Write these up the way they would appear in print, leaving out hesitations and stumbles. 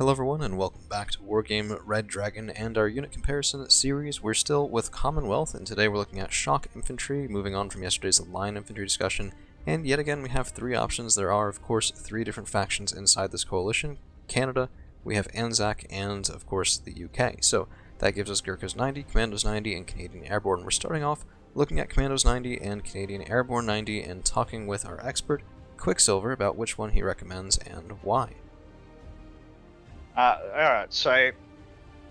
Hello everyone and welcome back to Wargame Red Dragon and our unit comparison series. We're still with Commonwealth and today we're looking at Shock Infantry, moving on from yesterday's Line Infantry discussion. And yet again we have three options. There are of course three different factions inside this coalition. Canada, we have ANZAC, and of course the UK. So that gives us Gurkhas 90, Commandos 90, and Canadian Airborne. We're starting off looking at Commandos 90 and Canadian Airborne 90 and talking with our expert, Quicksilver, about which one he recommends and why. Alright, so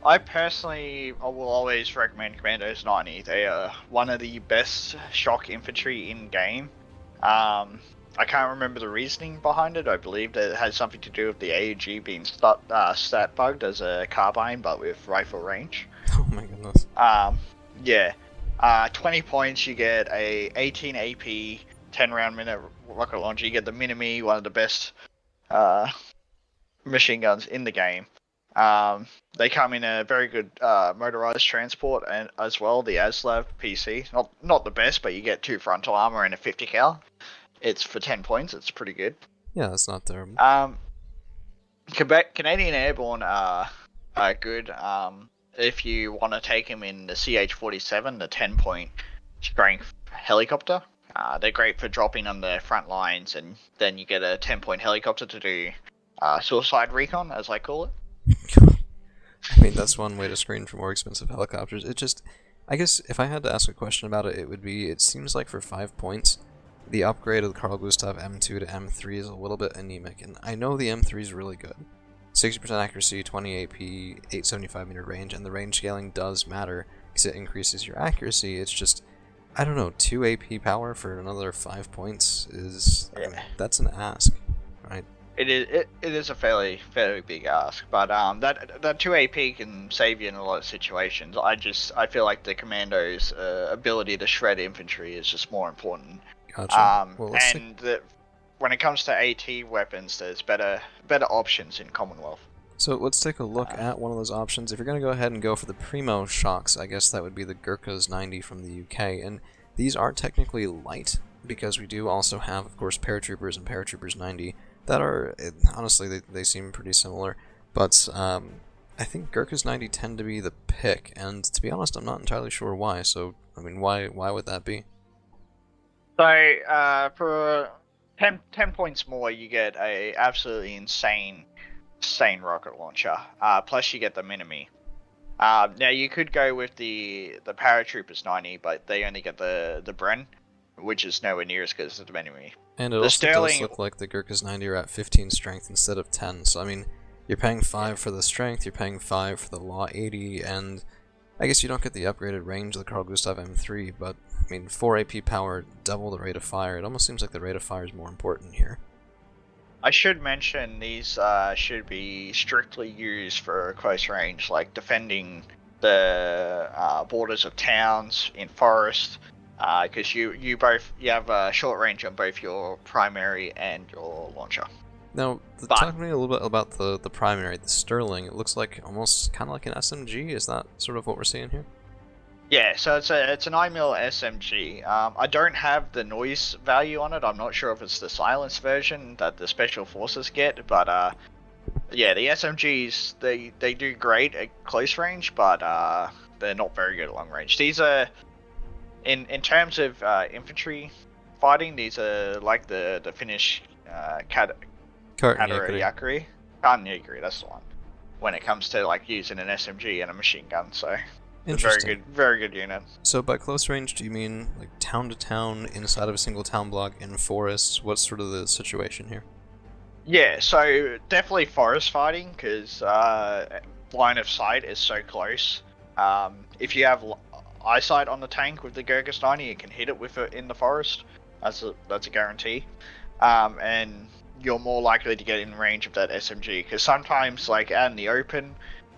I personally will always recommend Commandos 90. They are one of the best shock infantry in game. I can't remember the reasoning behind it. I believe that it has something to do with the AUG being stat bugged as a carbine, but with rifle range. Oh my goodness. Yeah. 20 points, you get a 18 AP, 10 round minute rocket launcher. You get the Mini-Me, one of the best machine guns in the game. They come in a very good motorized transport and as well the ASLAV PC. Not the best, but you get 2 frontal armor and a 50 cal. It's for 10 points. It's pretty good. Yeah, that's not terrible. Canadian Airborne are good. If you want to take them in the CH-47, the 10-point strength helicopter, they're great for dropping on the front lines, and then you get a 10-point helicopter to do suicide recon, as I call it. I mean, that's one way to screen for more expensive helicopters. I guess if I had to ask a question about it, it would be, it seems like for 5 points, the upgrade of the Carl Gustav M2 to M3 is a little bit anemic, and I know the M3 is really good. 60% accuracy, 20 AP, 875 meter range, and the range scaling does matter because it increases your accuracy. It's just, I don't know, 2 AP power for another 5 points is, I mean, that's an ask, right? It is a fairly big ask, but that 2 AP can save you in a lot of situations. I feel like the Commandos' ability to shred infantry is just more important. Gotcha. When it comes to AT weapons, there's better options in Commonwealth. So let's take a look at one of those options. If you're going to go ahead and go for the Primo Shocks, I guess that would be the Gurkhas 90 from the UK, and these are technically light because we do also have, of course, Paratroopers and Paratroopers 90 that are, honestly, they seem pretty similar, but I think Gurkhas 90 tend to be the pick, and to be honest, I'm not entirely sure why. So, I mean, why would that be? So, for 10 points more, you get a absolutely insane rocket launcher. Plus, you get the Mini-Me. Now, you could go with the Paratroopers 90, but they only get the Bren, which is nowhere near as good as the Mini-Me. And it also does look like the Gurkhas 90 are at 15 strength instead of 10, so I mean, you're paying 5 for the strength, you're paying 5 for the Law 80, and I guess you don't get the upgraded range of the Carl Gustav M3, but I mean, 4 AP power, double the rate of fire. It almost seems like the rate of fire is more important here. I should mention these should be strictly used for close range, like defending the borders of towns, in forests, because you have a short range on both your primary and your launcher. Now, talk to me a little bit about the primary, the Sterling. It looks like almost kind of like an SMG. Is that sort of what we're seeing here? Yeah, so it's an IMIL SMG. I don't have the noise value on it. I'm not sure if it's the silence version that the special forces get, but yeah, the SMGs they do great at close range, but they're not very good at long range. These are in terms of infantry fighting. These are like the Finnish Katarjärvi. That's the one. When it comes to like using an SMG and a machine gun, so. Very good unit. So by close range, do you mean like town to town, inside of a single town block, in forests? What's sort of the situation here? Yeah, so definitely forest fighting, because line of sight is so close. If you have eyesight on the tank with the Gurkhas 90, you can hit it with it in the forest. That's a guarantee. And you're more likely to get in range of that SMG, because sometimes, like out in the open,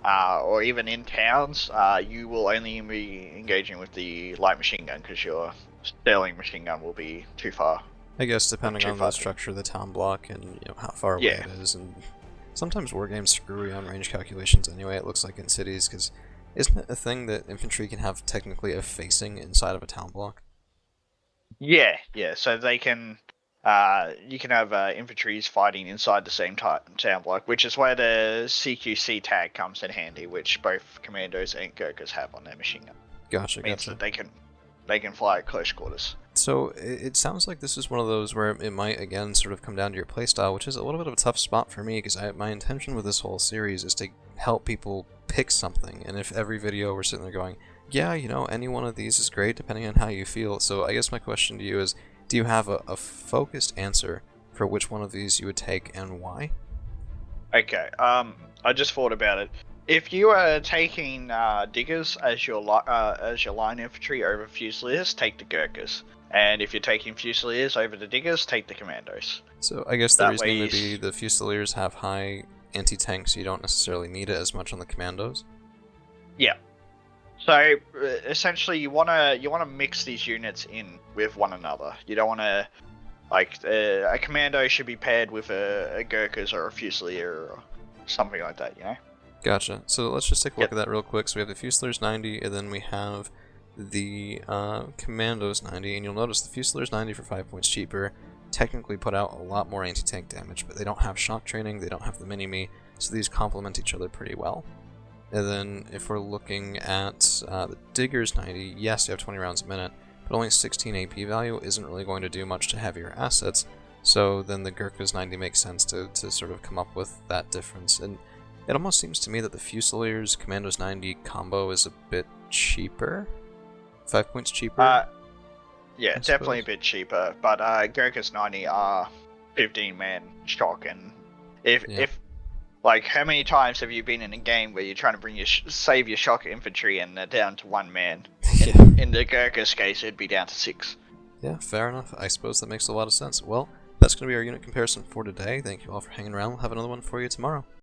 or even in towns, you will only be engaging with the light machine gun because your Sterling machine gun will be too far. I guess depending on the structure of the town block and how far away it is, and sometimes wargames screwy on range calculations anyway. It looks like in cities, because isn't it a thing that infantry can have technically a facing inside of a town block? Yeah. So they can you can have infantries fighting inside the same town block, which is where the CQC tag comes in handy, which both commandos and Gurkhas have on their machine gun. Gotcha, Means gotcha. that they can fly at close quarters. So it sounds like this is one of those where it might again sort of come down to your playstyle, which is a little bit of a tough spot for me because my intention with this whole series is to help people pick something. And if every video we're sitting there going, yeah, you know, any one of these is great depending on how you feel. So I guess my question to you is, do you have a focused answer for which one of these you would take and why? Okay, I just thought about it. If you are taking diggers as your line infantry over fusiliers, take the Gurkhas. And if you're taking fusiliers over the diggers, take the commandos. So I guess the That reasoning way would be the Fusiliers have high anti-tank, so you don't necessarily need it as much on the commandos. Yeah. So essentially, you wanna mix these units in with one another. You don't wanna a commando should be paired with a Gurkhas or a Fusilier or something like that. You know. Gotcha. So let's just take a look at that real quick. So we have the Fusiliers 90, and then we have the Commandos 90, and you'll notice the Fusiliers 90 for 5 points cheaper technically put out a lot more anti-tank damage, but they don't have shock training, they don't have the mini-me, so these complement each other pretty well. And then if we're looking at the Diggers 90, yes, you have 20 rounds a minute, but only 16 AP value isn't really going to do much to heavier assets, so then the Gurkhas 90 makes sense to sort of come up with that difference. And it almost seems to me that the Fusiliers Commandos 90 combo is a bit cheaper. 5 points cheaper? Yeah, definitely a bit cheaper, but Gurkhas 90 are 15-man shock, and if how many times have you been in a game where you're trying to bring save your shock infantry and they're down to 1 man? In the Gurkhas case, it'd be down to 6. Yeah, fair enough. I suppose that makes a lot of sense. Well, that's going to be our unit comparison for today. Thank you all for hanging around. We'll have another one for you tomorrow.